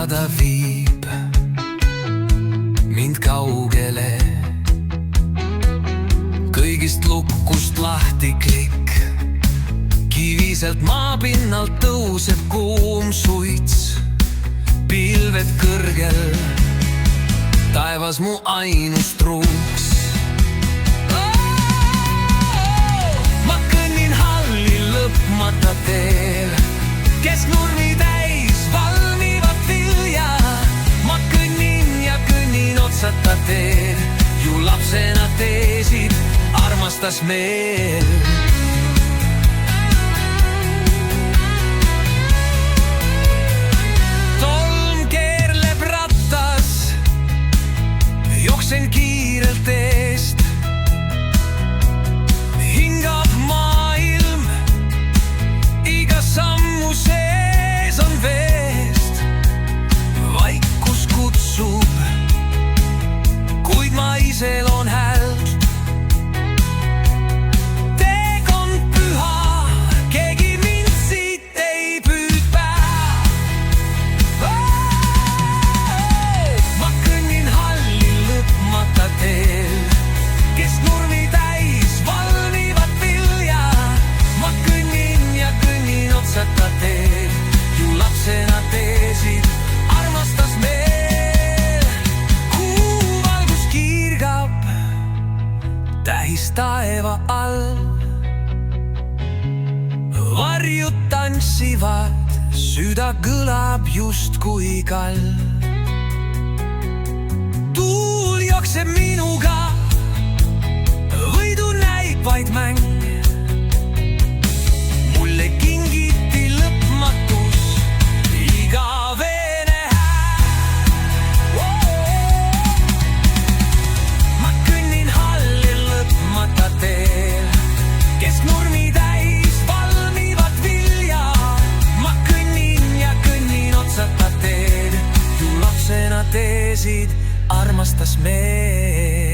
ta viib mind kaugele. Kõigist lukust lahti klikk, kiviselt maapinnalt tõuseb kuum suits. Pilved kõrgel, taevas mu ainus truuks. Ma kõnnin halli lõpmata teel, kesknurmi täis valmivat vilja. Ma kõnnin ja kõnnin otsata teel, ju lapsena teesid armastas meel. Tolm keerleb rattas, jooksen kiirelt eest. Hingab maailm, iga sammu sees on veest. Vaikus kutsub, kuid ma ise loon häält. Teekond püha, keegi mind siit ei püüdpä. Ma kõnnin halli lõpmata teel, kesknurmi täis valmivat vilja. Ma kõnnin ja kõnnin otsata teel, ju lapsena teesid armastas meel. Kuu valgus kiirgab täis taeva all, varjud tantsivad, süda kõlab justkui kall. Tuul jookseb minuga, võidu näib vaid mäng. Mulle kingiti lõpmatus, igavene hääl. Ma kõnnin halli lõpmata teel, kesknurmi täis valmivat vilja. Ma kõnnin ja kõnnin otsata teel, ju lapsena teesid armastas meel.